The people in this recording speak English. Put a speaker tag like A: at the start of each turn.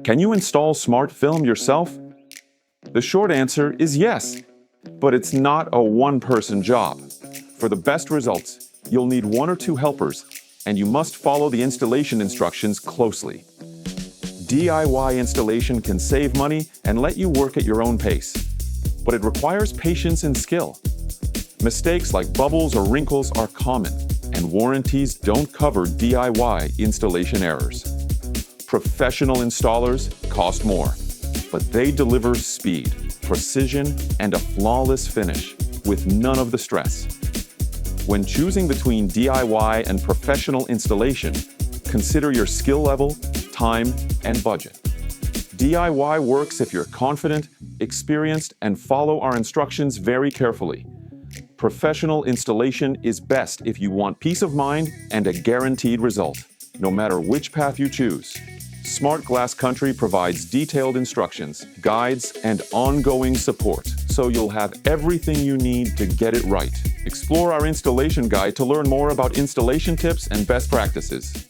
A: Can you install smart film yourself? The short answer is yes, but it's not a one-person job. For the best results, you'll need one or two helpers, and you must follow the installation instructions closely. DIY installation can save money and let you work at your own pace, but it requires patience and skill. Mistakes like bubbles or wrinkles are common, and warranties don't cover DIY installation errors. Professional installers cost more, but they deliver speed, precision, and a flawless finish with none of the stress. When choosing between DIY and professional installation, consider your skill level, time, and budget. DIY works if you're confident, experienced, and follow our instructions very carefully. Professional installation is best if you want peace of mind and a guaranteed result, no matter which path you choose. Smart Glass Country provides detailed instructions, guides, and ongoing support, so you'll have everything you need to get it right. Explore our installation guide to learn more about installation tips and best practices.